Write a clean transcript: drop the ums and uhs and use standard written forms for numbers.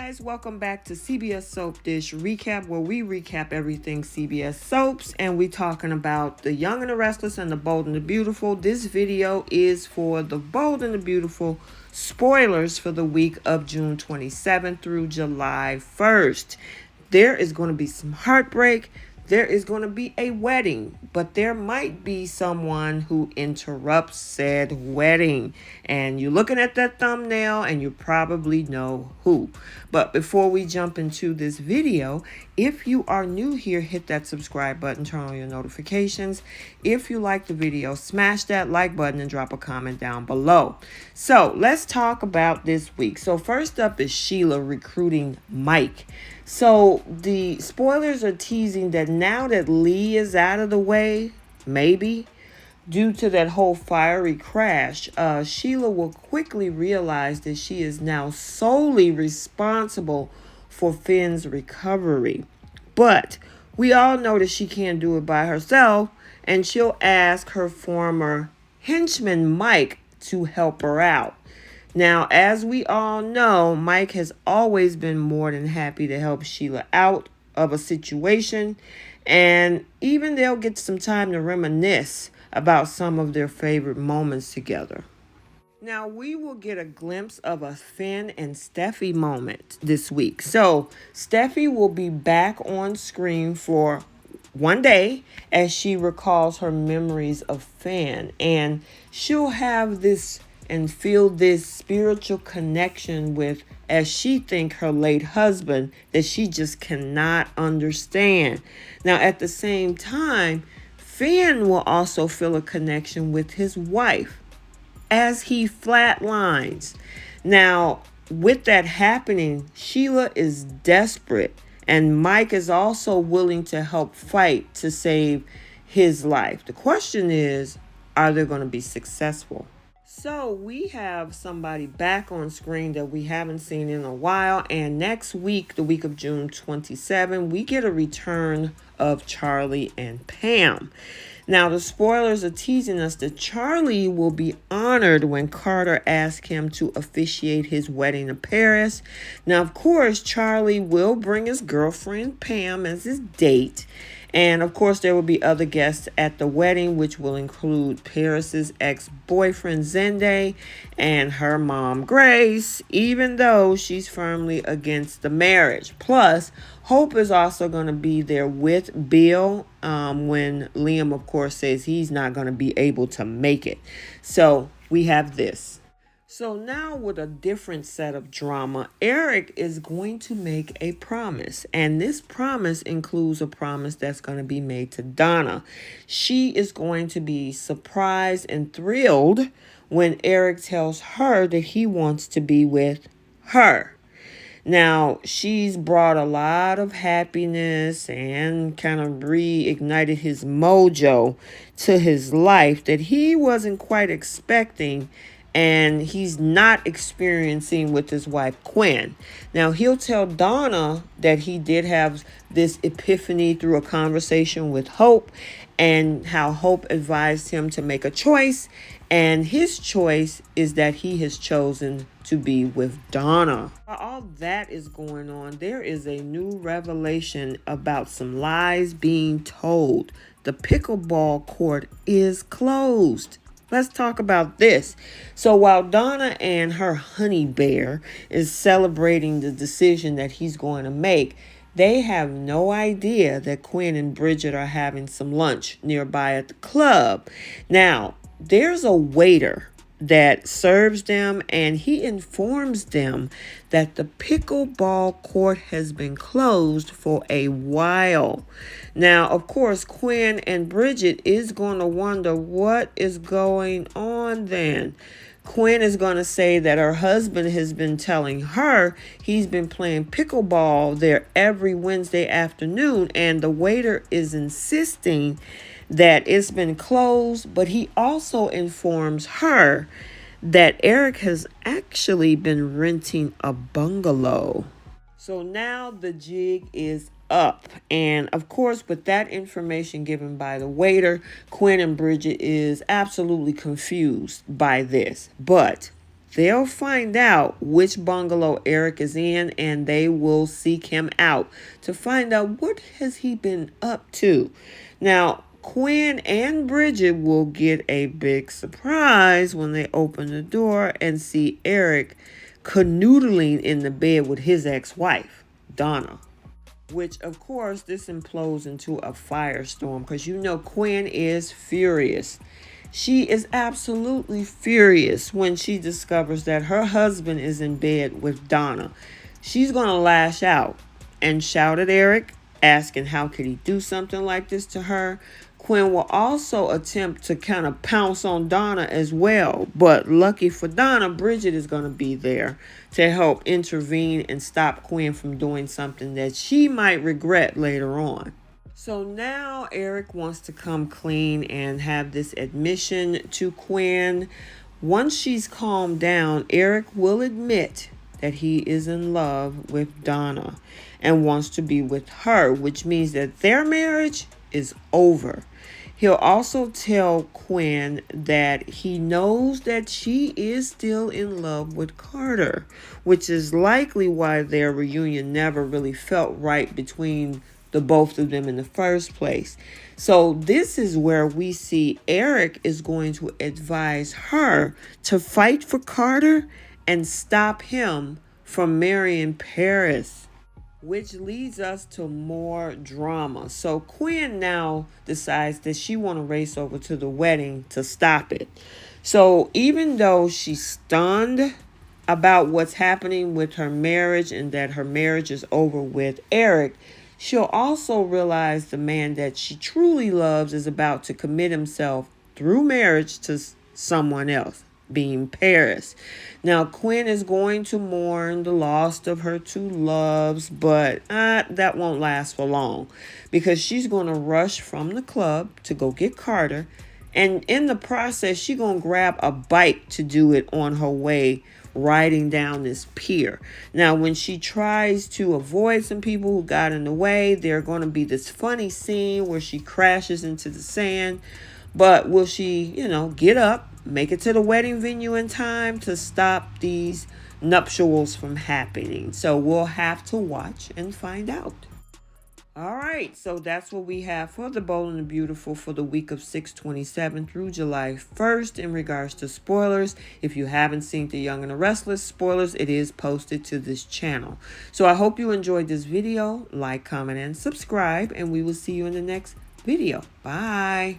guys, welcome back to CBS Soap Dish Recap, where we recap everything CBS soaps, and we talking about The Young and the Restless and The Bold and the Beautiful. This video is for The Bold and the Beautiful, spoilers for the week of June 27th through July 1st. There is going to be some heartbreak. There is going to be a wedding, but there might be someone who interrupts said wedding. And you're looking at that thumbnail and you probably know who. But before we jump into this video, if you are new here, hit that subscribe button, turn on your notifications. If you like the video, smash that like button and drop a comment down below. So let's talk about this week. So first up is Sheila recruiting Mike. So the spoilers are teasing that now that Lee is out of the way, maybe, due to that whole fiery crash, Sheila will quickly realize that she is now solely responsible for Finn's recovery. But we all know that she can't do it by herself, and she'll ask her former henchman Mike to help her out. Now, as we all know, Mike has always been more than happy to help Sheila out of a situation, and even they'll get some time to reminisce about some of their favorite moments together. Now, we will get a glimpse of a Finn and Steffi moment this week. So, Steffi will be back on screen for one day as she recalls her memories of Finn, and she'll have this and feel this spiritual connection with, as she think, her late husband that she just cannot understand. Now, at the same time, Finn will also feel a connection with his wife as he flatlines. Now, with that happening, Sheila is desperate, and Mike is also willing to help fight to save his life. The question is, are they going to be successful? So we have somebody back on screen that we haven't seen in a while. And next week, the week of June 27, we get a return of Charlie and Pam. Now, the spoilers are teasing us that Charlie will be honored when Carter asks him to officiate his wedding in Paris. Now, of course, Charlie will bring his girlfriend Pam as his date. And of course, there will be other guests at the wedding, which will include Paris's ex-boyfriend Zende and her mom Grace, even though she's firmly against the marriage. Plus, Hope is also going to be there with Bill when Liam, of course, says he's not going to be able to make it. So we have this. So now with a different set of drama, Eric is going to make a promise. And this promise includes a promise that's going to be made to Donna. She is going to be surprised and thrilled when Eric tells her that he wants to be with her. Now, she's brought a lot of happiness and kind of reignited his mojo to his life that he wasn't quite expecting, and he's not experiencing with his wife, Quinn. Now, he'll tell Donna that he did have this epiphany through a conversation with Hope, and how Hope advised him to make a choice. And his choice is that he has chosen to be with Donna. While all that is going on, there is a new revelation about some lies being told. The pickleball court is closed. Let's talk about this. So while Donna and her honey bear is celebrating the decision that he's going to make, they have no idea that Quinn and Bridget are having some lunch nearby at the club. Now, there's a waiter that serves them, and he informs them that the pickleball court has been closed for a while. Now, of course, Quinn and Bridget is going to wonder what is going on then. Quinn is going to say that her husband has been telling her he's been playing pickleball there every Wednesday afternoon, and the waiter is insisting that it's been closed, but he also informs her that Eric has actually been renting a bungalow. So now the jig is up. And of course, with that information given by the waiter, Quinn and Bridget is absolutely confused by this. But they'll find out which bungalow Eric is in, and they will seek him out to find out what has he been up to. Now, Quinn and Bridget will get a big surprise when they open the door and see Eric canoodling in the bed with his ex-wife, Donna. Which, of course, this implodes into a firestorm because you know Quinn is furious. She is absolutely furious when she discovers that her husband is in bed with Donna. She's going to lash out and shout at Eric, asking how could he do something like this to her. Quinn will also attempt to kind of pounce on Donna as well. But lucky for Donna, Bridget is going to be there to help intervene and stop Quinn from doing something that she might regret later on. So now Eric wants to come clean and have this admission to Quinn. Once she's calmed down, Eric will admit that he is in love with Donna and wants to be with her, which means that their marriage is over. He'll also tell Quinn that he knows that she is still in love with Carter, which is likely why their reunion never really felt right between the both of them in the first place. So this is where we see Eric is going to advise her to fight for Carter and stop him from marrying Paris, which leads us to more drama. So Quinn now decides that she want to race over to the wedding to stop it. So even though she's stunned about what's happening with her marriage and that her marriage is over with Eric, she'll also realize the man that she truly loves is about to commit himself through marriage to someone else, being Paris. Now, Quinn is going to mourn the loss of her two loves, but that won't last for long because she's going to rush from the club to go get Carter. And in the process, she's going to grab a bike to do it on her way riding down this pier. Now, when she tries to avoid some people who got in the way, there's going to be this funny scene where she crashes into the sand. But will she, get up, make it to the wedding venue in time to stop these nuptials from happening? So we'll have to watch and find out. All right, so that's what we have for The Bold and the Beautiful for the week of 6/27 through July 1st in regards to spoilers. If you haven't seen The Young and the Restless spoilers, it is posted to this channel. So I hope you enjoyed this video. Like, comment, and subscribe, and we will see you in the next video. Bye.